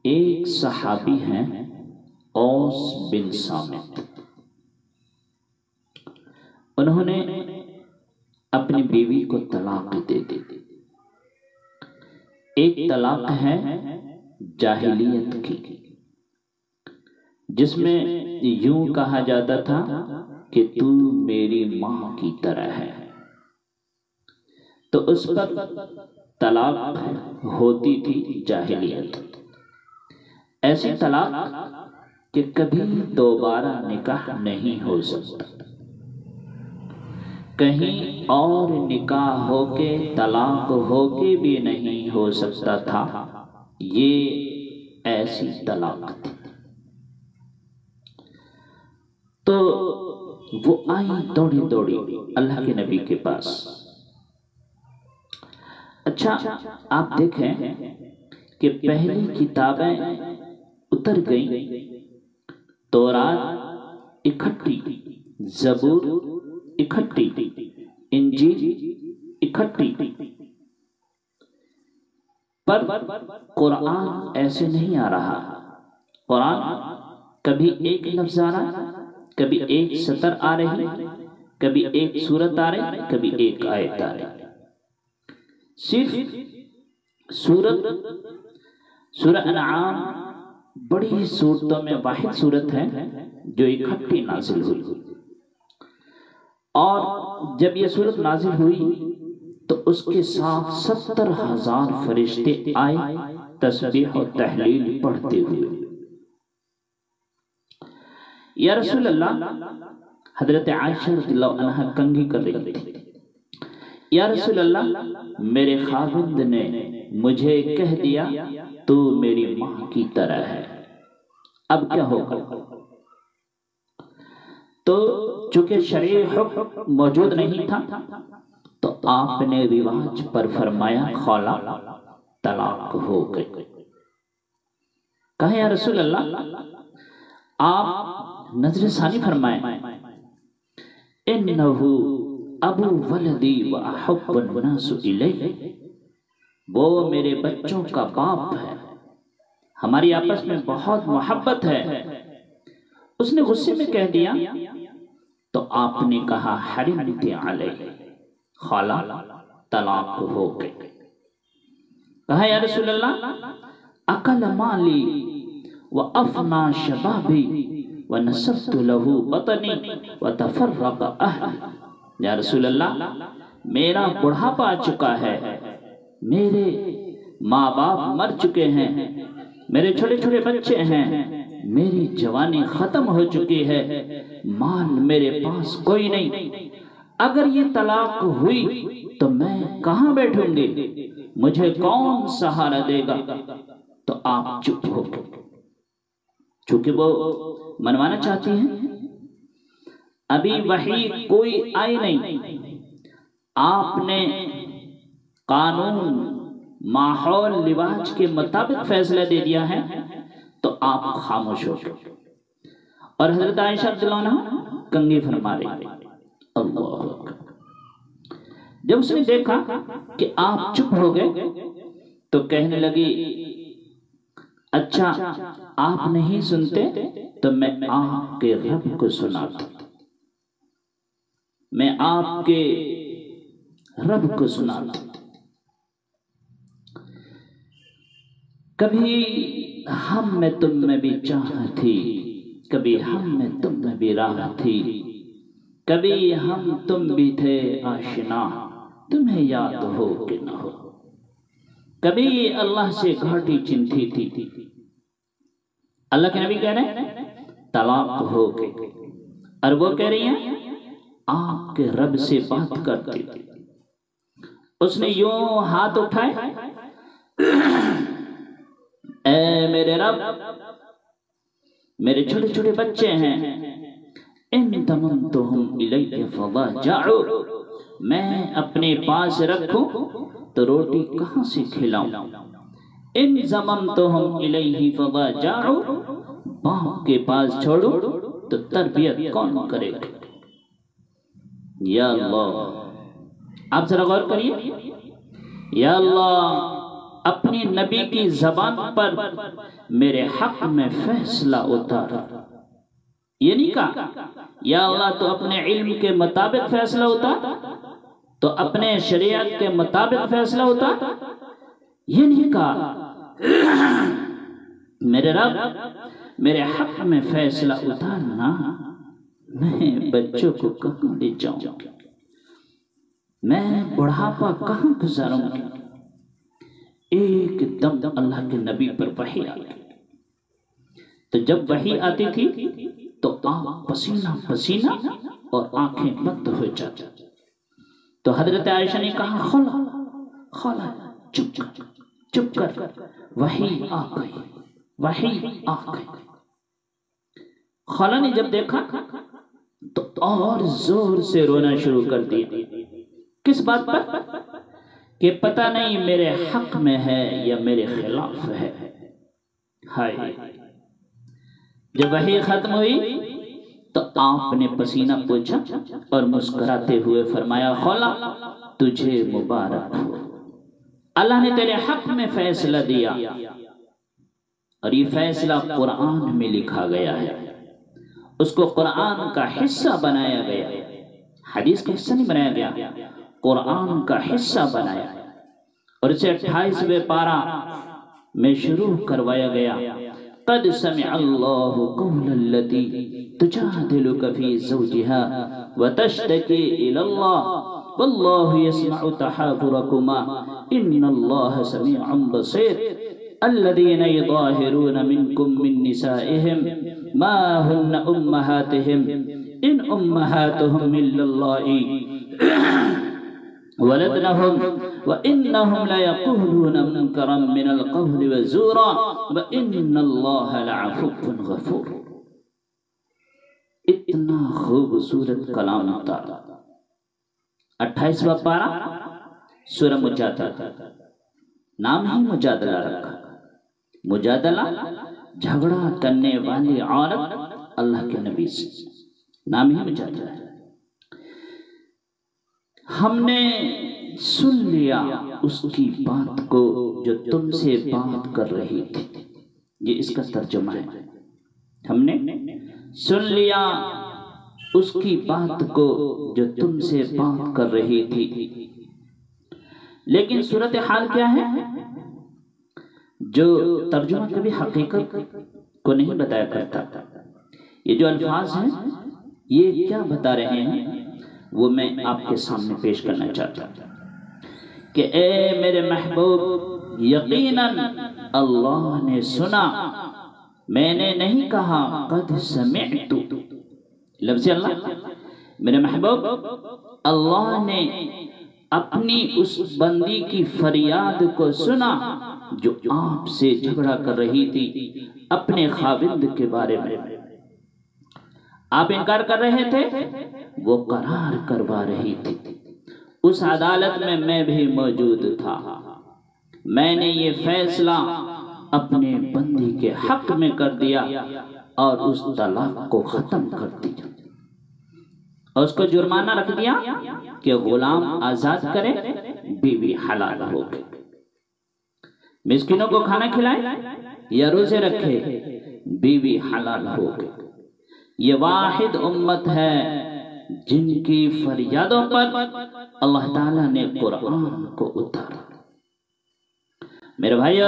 ایک صحابی ہیں اوس بن صامت، انہوں نے اپنی بیوی کو طلاق دے دی۔ ایک طلاق ہے جاہلیت کی، جس میں یوں کہا جاتا تھا کہ تو میری ماں کی طرح ہے، تو اس پر طلاق ہوتی تھی جاہلیت۔ ایسی طلاق کہ کبھی دوبارہ نکاح نہیں ہو سکتا، کہیں اور نکاح ہو کے طلاق ہو کے بھی نہیں ہو سکتا تھا، یہ ایسی طلاق تھی۔ تو وہ آئی دوڑی دوڑی اللہ کے نبی کے پاس۔ اچھا آپ دیکھیں کہ پہلی کتابیں اتر گئیں، تورات اکٹھی، زبور اکٹھی، انجیل اکٹھی، پر قرآن ایسے نہیں آ رہا۔ قرآن کبھی ایک لفظ آ رہا، کبھی ایک سطر آ رہی، کبھی ایک سورت آ رہی، کبھی ایک آیت آ رہی۔ صرف سورہ انعام بڑی صورتوں میں واحد صورت ہے جو اکٹھی نازل ہوئی، اور جب یہ صورت نازل ہوئی تو اس کے ساتھ 70,000 فرشتے آئے تسبیح و تحلیل پڑھتے ہوئے۔ یا رسول اللہ، حضرت عائشہ رضی اللہ عنہ کنگھی کر رہی تھی، یا رسول اللہ میرے خاوند نے مجھے کہہ دیا تو میری ماں کی طرح ہے، اب کیا ہوگا؟ تو چونکہ شرعی حکم موجود نہیں تھا تو آپ نے رواج پر فرمایا خلا، طلاق ہو گئی۔ کہا یا رسول اللہ آپ نظر ثانی فرمائیں، انہو ابو ولدی و احب الناس الیہ، وہ میرے بچوں کا باپ ہے، ہماری آپس میں بہت محبت ہے۔ اس نے غصے میں کہہ دیا تو آپ نے کہا حرمت علیہ، خلا، طلاق ہو گئی۔ کہا یا رسول اللہ اکل مالی و افنا شبابی و نصبت له بطنی و تفرق اہلی، یا رسول اللہ میرا بڑھاپا آ چکا ہے، میرے ماں باپ مر چکے ہیں، میرے چھوٹے چھوٹے بچے ہیں، میری جوانی ختم ہو چکی ہے، مال میرے پاس کوئی نہیں، اگر یہ طلاق ہوئی تو میں کہاں بیٹھوں گی، مجھے کون سہارا دے گا؟ تو آپ چپ ہو گئے، چونکہ وہ منوانا چاہتی ہیں، ابھی وحی کوئی آئی نہیں، آپ نے قانون ماحول رواج کے مطابق فیصلہ دے دیا ہے، تو آپ خاموش ہو گئے۔ اور حضرت عائشہ رضی اللہ عنہا کنگھی فرما رہی، اللہ اکبر۔ جب اس نے دیکھا کہ آپ چپ ہو گئے تو کہنے لگی اچھا آپ نہیں سنتے تو میں آپ کے رب کو سناتا، میں آپ کے رب کو سناتا۔ کبھی ہم میں تم میں بھی چاہ تھی، کبھی ہم میں تم میں بھی راہ تھی، کبھی ہم تم بھی تھے آشنا، تمہیں یاد ہو کہ نہ ہو، کبھی اللہ سے گھاٹی چنتی تھی۔ اللہ کے نبی کہہ رہے ہیں طلاق ہو گئی، اور وہ کہہ رہی ہیں آپ کے رب سے بات کرتے تھے۔ اس نے یوں ہاتھ اٹھائے، اے میرے رب، میرے چھوٹے چھوٹے بچے ہیں، ان ضممتہم الیہ فضاجعوا، میں اپنے پاس رکھوں تو روٹی کہاں سے کھلاؤں؟ ان ضممتہم الیہ فضاجعوا، باپ کے پاس چھوڑوں تو تربیت کون کرے گا؟ یا اللہ، آپ ذرا غور کریے، یا اللہ اپنی نبی کی زبان پر میرے حق میں فیصلہ اتار۔ یہ نہیں کہا یا اللہ تو اپنے علم کے مطابق فیصلہ اتار، تو اپنے شریعت کے مطابق فیصلہ اتار۔ یہ نہیں کہا میرے رب میرے حق میں فیصلہ اتارنا، میں بچوں کو کہاں لے جاؤں گا، میں بڑھاپا کہاں گزاروں گا۔ ایک دم اللہ کے نبی پر وحی آتی، تو جب وحی آتی تھی تو آپ پسینہ پسینہ اور آنکھیں بند ہو جاتی۔ تو حضرت عائشہ نے کہا خلا خلا چپ کر، وحی آ گئی، وحی آ گئی۔ خلا نے جب دیکھا تو اور زور سے رونا شروع کر دیا۔ کس بات پر؟ کہ پتہ نہیں میرے حق میں ہے یا میرے خلاف ہے۔ ہائے، جب وحی ختم ہوئی تو آپ نے پسینہ پوچھا اور مسکراتے ہوئے فرمایا خلا تجھے مبارک ہو، اللہ نے تیرے حق میں فیصلہ دیا، اور یہ فیصلہ قرآن میں لکھا گیا ہے، اس کو قرآن کا حصہ بنایا گیا، حدیث کا حصہ نہیں بنایا گیا، قرآن کا حصہ بنایا، اور اسے 28ویں پارہ میں شروع کروایا گیا۔ قد سمع اللہ قول التي تجادلك في زوجها وتشتكي إلى الله والله يسمع تحاوركما إن الله سميع بصير الذين يظاهرون منكم من نسائهم ما هن أمهاتهم إن أمهاتهم إلا الله ولدنهم وإنهم ليقولون منكرا من القول وزورا وإن الله لعفو غفور۔ اتنا خوبصورت کلام تھا۔ 28واں پارہ سورہ مجادلہ، نام ہی مجادلہ رکھا۔ مجادلہ جھگڑا کرنے والی عورت اللہ کے نبی سے، نام ہی مجادلہ ہے۔ ہم نے سن لیا اس کی بات کو جو تم سے بات کر رہی تھی، یہ اس کا ترجمہ ہے۔ ہم نے سن لیا اس کی بات کو جو تم سے بات کر رہی تھی، لیکن صورتحال کیا ہے؟ جو ترجمہ کبھی حقیقت کو نہیں بتایا کرتا۔ یہ جو الفاظ ہیں یہ کیا بتا رہے ہیں وہ میں آپ کے سامنے پیش کرنا چاہتا ہوں کہ اے میرے محبوب، یقیناً اللہ نے سنا، میں نے نہیں کہا قد سمعت، لفظ اللہ میرے محبوب، اللہ نے اپنی اس بندی کی فریاد کو سنا جو آپ سے جھگڑا کر رہی تھی اپنے خاوند کے بارے میں۔ آپ انکار کر رہے تھے، وہ قرار کروا رہی تھی۔ اس عدالت میں میں بھی موجود تھا، میں نے یہ فیصلہ اپنے بندی کے حق میں کر دیا اور اس طلاق کو ختم کر دیا، اور اس کو جرمانہ رکھ دیا کہ غلام آزاد کرے، بیوی حلال ہو گئی، مسکینوں کو کھانا کھلائے یا روزے رکھے، بیوی حلال ہو گئی۔ یہ واحد امت ہے جن کی فریادوں پر اللہ تعالیٰ نے قرآن کو اتارا۔ میرے بھائیو،